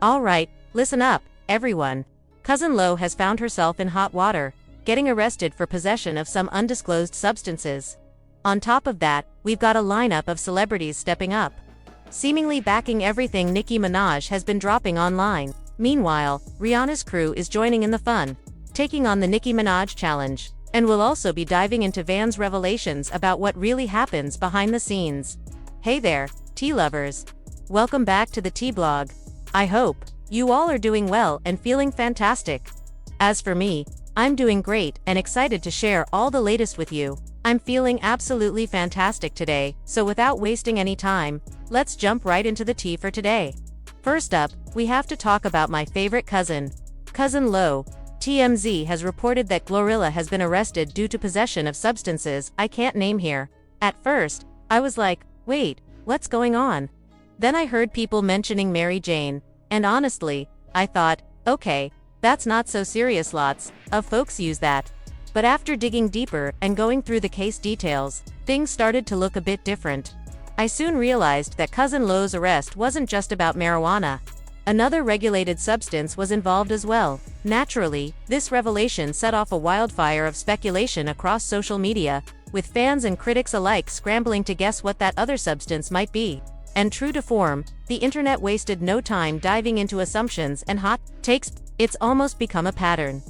Alright, listen up, everyone. Cousin Lo has found herself in hot water, getting arrested for possession of some undisclosed substances. On top of that, we've got a lineup of celebrities stepping up, seemingly backing everything Nicki Minaj has been dropping online. Meanwhile, Rihanna's crew is joining in the fun, taking on the Nicki Minaj challenge, and we'll also be diving into Van's revelations about what really happens behind the scenes. Hey there, tea lovers. Welcome back to the Tea Blog. I hope you all are doing well and feeling fantastic. As for me, I'm doing great and excited to share all the latest with you. I'm feeling absolutely fantastic today, so without wasting any time, let's jump right into the tea for today. First up, we have to talk about my favorite cousin, Cousin Lo. TMZ has reported that GloRilla has been arrested due to possession of substances I can't name here. At first, I was like, wait, what's going on? Then I heard people mentioning Mary Jane, and honestly, I thought, okay, that's not so serious, lots of folks use that. But after digging deeper and going through the case details, things started to look a bit different. I soon realized that Cousin Lo's arrest wasn't just about marijuana. Another regulated substance was involved as well. Naturally, this revelation set off a wildfire of speculation across social media, with fans and critics alike scrambling to guess what that other substance might be. And true to form, the internet wasted no time diving into assumptions and hot takes. It's almost become a pattern.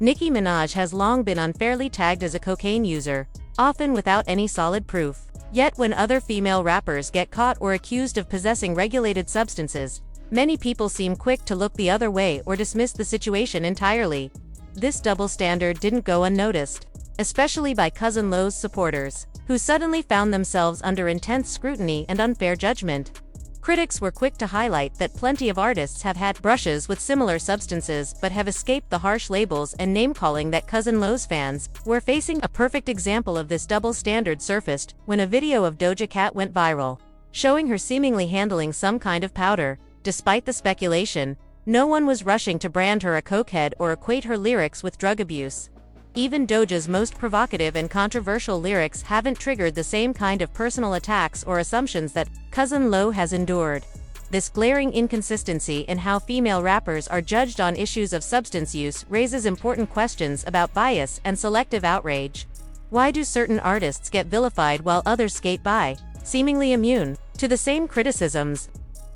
Nicki Minaj has long been unfairly tagged as a cocaine user, often without any solid proof. Yet when other female rappers get caught or accused of possessing regulated substances, many people seem quick to look the other way or dismiss the situation entirely. This double standard didn't go unnoticed, especially by Cousin Lo's supporters, who suddenly found themselves under intense scrutiny and unfair judgment. Critics were quick to highlight that plenty of artists have had brushes with similar substances but have escaped the harsh labels and name-calling that Cousin Lo's fans were facing. A perfect example of this double standard surfaced when a video of Doja Cat went viral, showing her seemingly handling some kind of powder. Despite the speculation, no one was rushing to brand her a cokehead or equate her lyrics with drug abuse. Even Doja's most provocative and controversial lyrics haven't triggered the same kind of personal attacks or assumptions that Cousin Lo has endured. This glaring inconsistency in how female rappers are judged on issues of substance use raises important questions about bias and selective outrage. Why do certain artists get vilified while others skate by, seemingly immune to the same criticisms?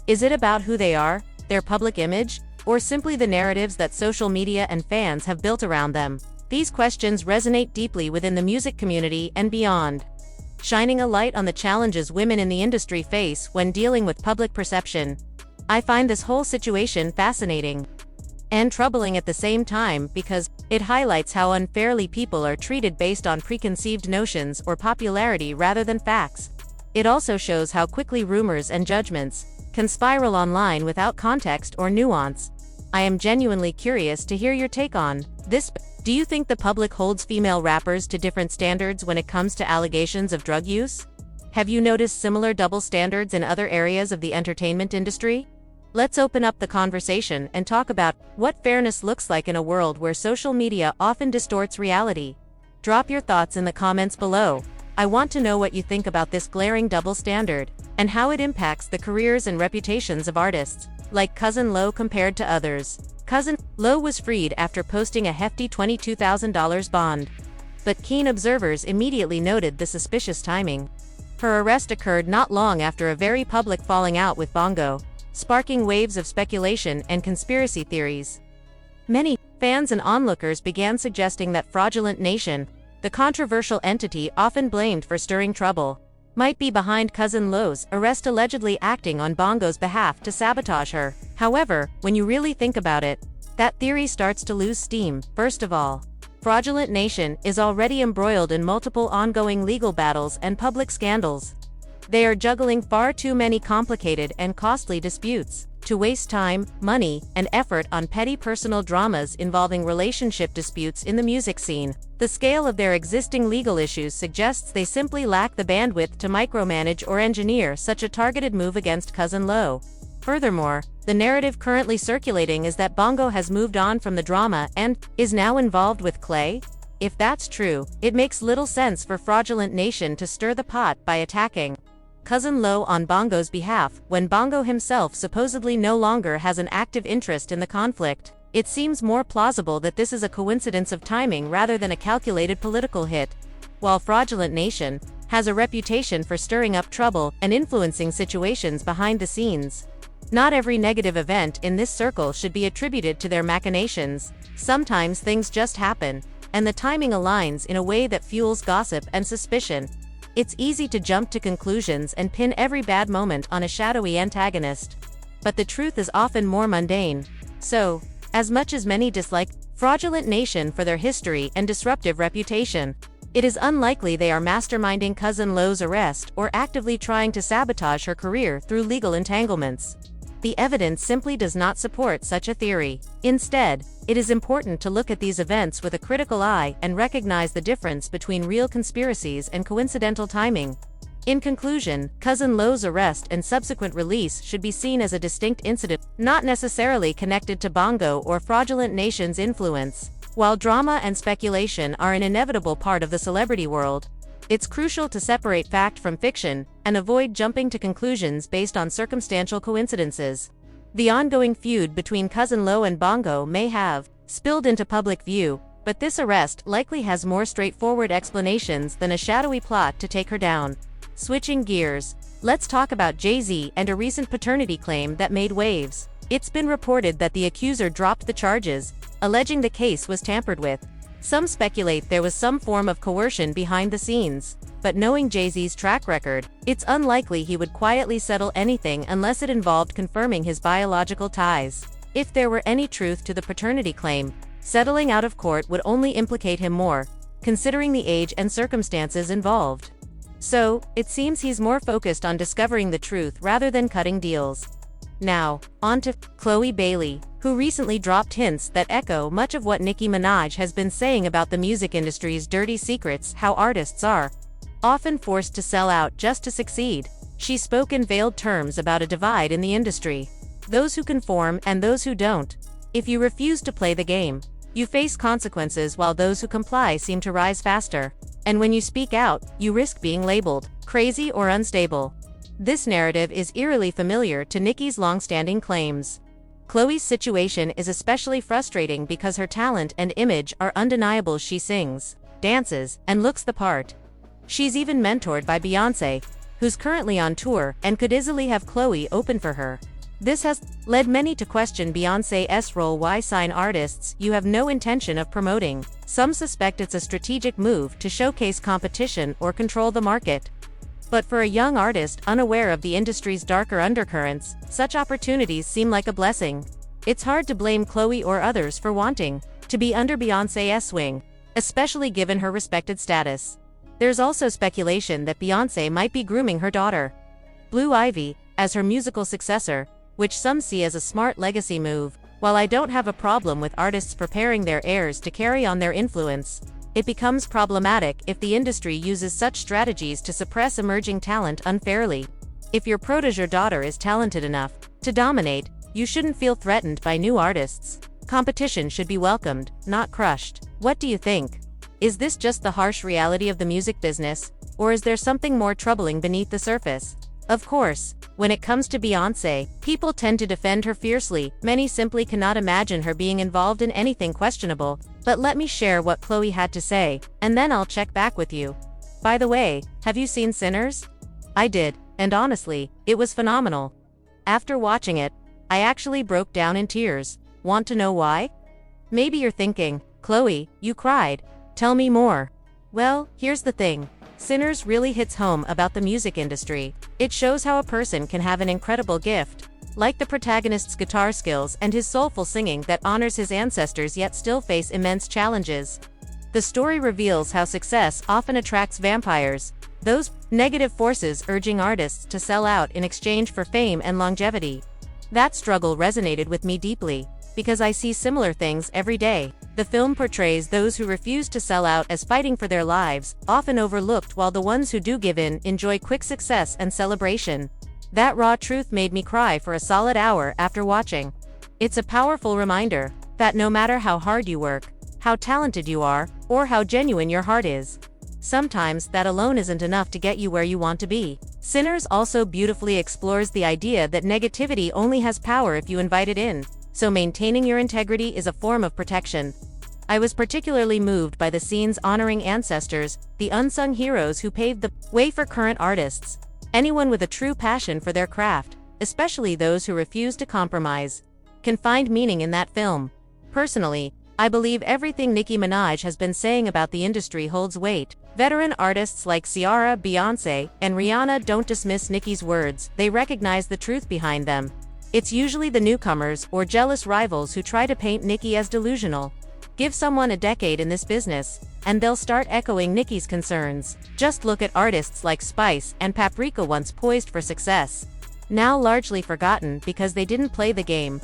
Is it about who they are, their public image, or simply the narratives that social media and fans have built around them? These questions resonate deeply within the music community and beyond, shining a light on the challenges women in the industry face when dealing with public perception. I find this whole situation fascinating and troubling at the same time because it highlights how unfairly people are treated based on preconceived notions or popularity rather than facts. It also shows how quickly rumors and judgments can spiral online without context or nuance. I am genuinely curious to hear your take on this. Do you think the public holds female rappers to different standards when it comes to allegations of drug use? Have you noticed similar double standards in other areas of the entertainment industry? Let's open up the conversation and talk about what fairness looks like in a world where social media often distorts reality. Drop your thoughts in the comments below. I want to know what you think about this glaring double standard, and how it impacts the careers and reputations of artists like Cousin Lo compared to others. Cousin Lo was freed after posting a hefty $22,000 bond. But keen observers immediately noted the suspicious timing. Her arrest occurred not long after a very public falling out with Bongo, sparking waves of speculation and conspiracy theories. Many fans and onlookers began suggesting that Fraudulent Nation, the controversial entity often blamed for stirring trouble, might be behind Cousin Lo's arrest, allegedly acting on Bongo's behalf to sabotage her. However, when you really think about it, that theory starts to lose steam. First of all, Fraudulent Nation is already embroiled in multiple ongoing legal battles and public scandals. They are juggling far too many complicated and costly disputes to waste time, money, and effort on petty personal dramas involving relationship disputes in the music scene. The scale of their existing legal issues suggests they simply lack the bandwidth to micromanage or engineer such a targeted move against Cousin Lo. Furthermore, the narrative currently circulating is that Bongo has moved on from the drama and is now involved with Clay. If that's true, it makes little sense for Fraudulent Nation to stir the pot by attacking Cousin Lo on Bongo's behalf, when Bongo himself supposedly no longer has an active interest in the conflict. It seems more plausible that this is a coincidence of timing rather than a calculated political hit. While Fraudulent Nation has a reputation for stirring up trouble and influencing situations behind the scenes, not every negative event in this circle should be attributed to their machinations. Sometimes things just happen, and the timing aligns in a way that fuels gossip and suspicion. It's easy to jump to conclusions and pin every bad moment on a shadowy antagonist. But the truth is often more mundane. So, as much as many dislike Fraudulent Nation for their history and disruptive reputation, it is unlikely they are masterminding Cousin Lo's arrest or actively trying to sabotage her career through legal entanglements. The evidence simply does not support such a theory. Instead, it is important to look at these events with a critical eye and recognize the difference between real conspiracies and coincidental timing. In conclusion, Cousin Lo's arrest and subsequent release should be seen as a distinct incident, not necessarily connected to Bongo or Fraudulent Nation's influence. While drama and speculation are an inevitable part of the celebrity world, it's crucial to separate fact from fiction and avoid jumping to conclusions based on circumstantial coincidences. The ongoing feud between Cousin Lo and Bongo may have spilled into public view, but this arrest likely has more straightforward explanations than a shadowy plot to take her down. Switching gears, let's talk about Jay-Z and a recent paternity claim that made waves. It's been reported that the accuser dropped the charges, alleging the case was tampered with. Some speculate there was some form of coercion behind the scenes, but knowing Jay-Z's track record, it's unlikely he would quietly settle anything unless it involved confirming his biological ties. If there were any truth to the paternity claim, settling out of court would only implicate him more, considering the age and circumstances involved. So, it seems he's more focused on discovering the truth rather than cutting deals. Now, on to Chloe Bailey, who recently dropped hints that echo much of what Nicki Minaj has been saying about the music industry's dirty secrets, how artists are often forced to sell out just to succeed. She spoke in veiled terms about a divide in the industry. Those who conform and those who don't. If you refuse to play the game, you face consequences, while those who comply seem to rise faster. And when you speak out, you risk being labeled crazy or unstable. This narrative is eerily familiar to Nicki's long-standing claims. Chloe's situation is especially frustrating because her talent and image are undeniable. She sings, dances, and looks the part. She's even mentored by Beyoncé, who's currently on tour and could easily have Chloe open for her. This has led many to question Beyoncé's role. Why sign artists you have no intention of promoting? Some suspect it's a strategic move to showcase competition or control the market. But for a young artist unaware of the industry's darker undercurrents, such opportunities seem like a blessing. It's hard to blame Chloe or others for wanting to be under Beyoncé's wing, especially given her respected status. There's also speculation that Beyoncé might be grooming her daughter, Blue Ivy, as her musical successor, which some see as a smart legacy move. While I don't have a problem with artists preparing their heirs to carry on their influence, it becomes problematic if the industry uses such strategies to suppress emerging talent unfairly. If your protégé daughter is talented enough to dominate, you shouldn't feel threatened by new artists. Competition should be welcomed, not crushed. What do you think? Is this just the harsh reality of the music business, or is there something more troubling beneath the surface? Of course, when it comes to Beyoncé, people tend to defend her fiercely. Many simply cannot imagine her being involved in anything questionable. But let me share what Chloe had to say, and then I'll check back with you. By the way, have you seen Sinners? I did, and honestly, it was phenomenal. After watching it, I actually broke down in tears. Want to know why? Maybe you're thinking, Chloe, you cried. Tell me more. Well, here's the thing. Sinners really hits home about the music industry. It shows how a person can have an incredible gift, like the protagonist's guitar skills and his soulful singing that honors his ancestors yet still face immense challenges. The story reveals how success often attracts vampires, those negative forces urging artists to sell out in exchange for fame and longevity. That struggle resonated with me deeply, because I see similar things every day. The film portrays those who refuse to sell out as fighting for their lives, often overlooked, while the ones who do give in enjoy quick success and celebration. That raw truth made me cry for a solid hour after watching. It's a powerful reminder that no matter how hard you work, how talented you are, or how genuine your heart is, sometimes that alone isn't enough to get you where you want to be. Sinners also beautifully explores the idea that negativity only has power if you invite it in, so maintaining your integrity is a form of protection. I was particularly moved by the scenes honoring ancestors, the unsung heroes who paved the way for current artists. Anyone with a true passion for their craft, especially those who refuse to compromise, can find meaning in that film. Personally, I believe everything Nicki Minaj has been saying about the industry holds weight. Veteran artists like Ciara, Beyoncé, and Rihanna don't dismiss Nicki's words, they recognize the truth behind them. It's usually the newcomers or jealous rivals who try to paint Nicki as delusional. Give someone a decade in this business, and they'll start echoing Nicki's concerns. Just look at artists like Spice and Paprika, once poised for success, now largely forgotten because they didn't play the game.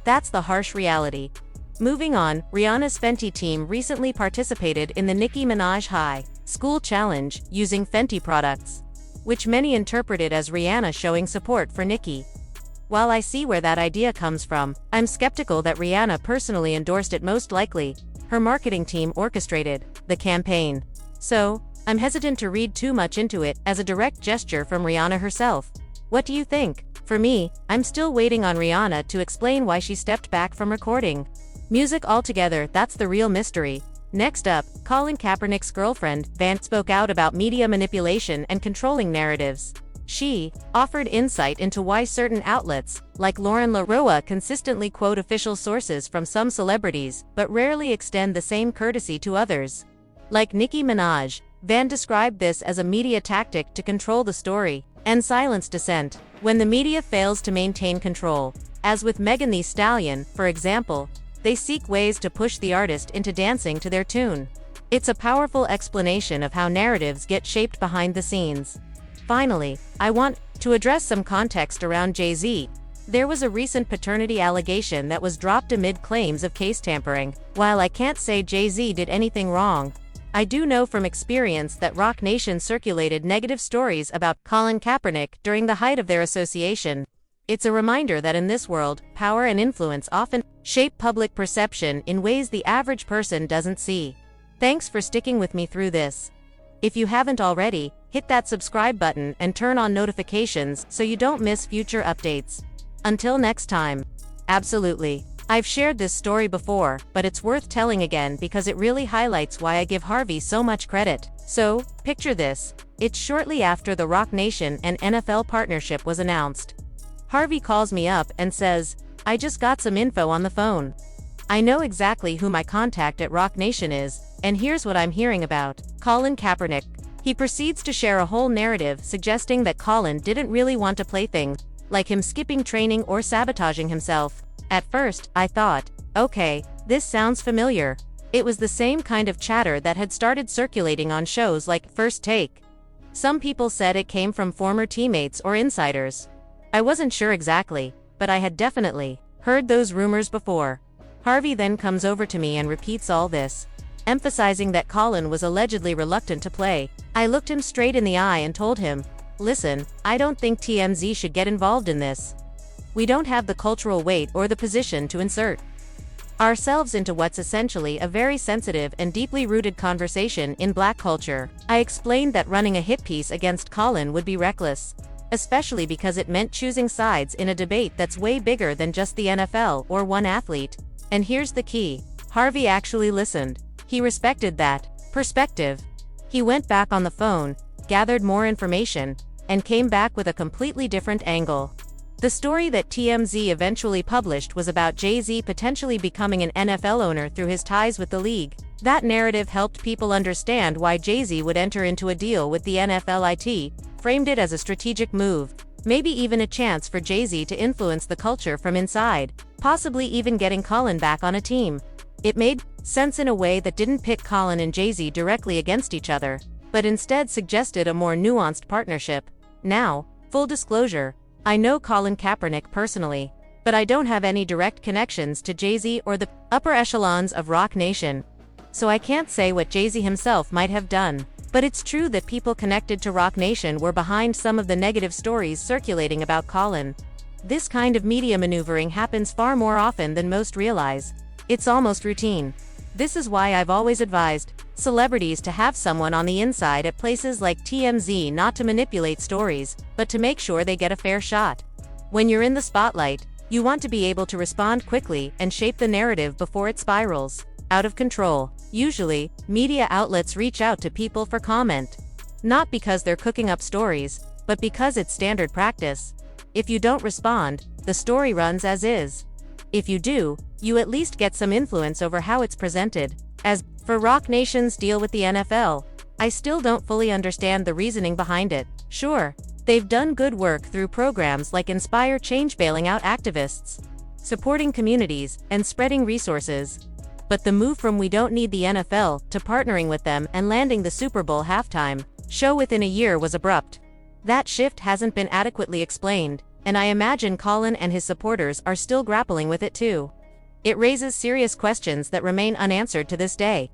That's the harsh reality. Moving on, Rihanna's Fenty team recently participated in the Nicki Minaj High School Challenge using Fenty products, which many interpreted as Rihanna showing support for Nicki. While I see where that idea comes from, I'm skeptical that Rihanna personally endorsed it. Most likely, her marketing team orchestrated the campaign. So, I'm hesitant to read too much into it as a direct gesture from Rihanna herself. What do you think? For me, I'm still waiting on Rihanna to explain why she stepped back from recording music altogether. That's the real mystery. Next up, Colin Kaepernick's girlfriend, Van, spoke out about media manipulation and controlling narratives. She offered insight into why certain outlets, like Lauren LaRoa, consistently quote official sources from some celebrities, but rarely extend the same courtesy to others. Like Nicki Minaj, Van described this as a media tactic to control the story and silence dissent when the media fails to maintain control. As with Megan Thee Stallion, for example, they seek ways to push the artist into dancing to their tune. It's a powerful explanation of how narratives get shaped behind the scenes. Finally, I want to address some context around Jay-Z. There was a recent paternity allegation that was dropped amid claims of case tampering. While I can't say Jay-Z did anything wrong, I do know from experience that Roc Nation circulated negative stories about Colin Kaepernick during the height of their association. It's a reminder that in this world, power and influence often shape public perception in ways the average person doesn't see. Thanks for sticking with me through this. If you haven't already, hit that subscribe button and turn on notifications so you don't miss future updates. Until next time. Absolutely. I've shared this story before, but it's worth telling again because it really highlights why I give Harvey so much credit. So, picture this. It's shortly after the Roc Nation and NFL partnership was announced. Harvey calls me up and says, "I just got some info on the phone. I know exactly who my contact at Roc Nation is, and here's what I'm hearing about Colin Kaepernick." He proceeds to share a whole narrative suggesting that Colin didn't really want to play things, like him skipping training or sabotaging himself. At first, I thought, okay, this sounds familiar. It was the same kind of chatter that had started circulating on shows like First Take. Some people said it came from former teammates or insiders. I wasn't sure exactly, but I had definitely heard those rumors before. Harvey then comes over to me and repeats all this, emphasizing that Colin was allegedly reluctant to play. I looked him straight in the eye and told him, "Listen, I don't think TMZ should get involved in this. We don't have the cultural weight or the position to insert ourselves into what's essentially a very sensitive and deeply rooted conversation in Black culture." I explained that running a hit piece against Colin would be reckless, especially because it meant choosing sides in a debate that's way bigger than just the NFL or one athlete. And here's the key. Harvey actually listened. He respected that perspective. He went back on the phone, gathered more information, and came back with a completely different angle. The story that TMZ eventually published was about Jay-Z potentially becoming an NFL owner through his ties with the league. That narrative helped people understand why Jay-Z would enter into a deal with the NFL, framed it as a strategic move, maybe even a chance for Jay-Z to influence the culture from inside, possibly even getting Colin back on a team. It made sense in a way that didn't pit Colin and Jay-Z directly against each other, but instead suggested a more nuanced partnership. Now, full disclosure, I know Colin Kaepernick personally, but I don't have any direct connections to Jay-Z or the upper echelons of Roc Nation, so I can't say what Jay-Z himself might have done. But it's true that people connected to Roc Nation were behind some of the negative stories circulating about Colin. This kind of media maneuvering happens far more often than most realize. It's almost routine. This is why I've always advised celebrities to have someone on the inside at places like TMZ, not to manipulate stories, but to make sure they get a fair shot. When you're in the spotlight, you want to be able to respond quickly and shape the narrative before it spirals out of control. Usually, media outlets reach out to people for comment. Not because they're cooking up stories, but because it's standard practice. If you don't respond, the story runs as is. If you do, you at least get some influence over how it's presented. As for Roc Nation's deal with the NFL, I still don't fully understand the reasoning behind it. Sure, they've done good work through programs like Inspire Change, bailing out activists, supporting communities, and spreading resources. But the move from "we don't need the NFL" to partnering with them and landing the Super Bowl halftime show within a year was abrupt. That shift hasn't been adequately explained, and I imagine Colin and his supporters are still grappling with it too. It raises serious questions that remain unanswered to this day.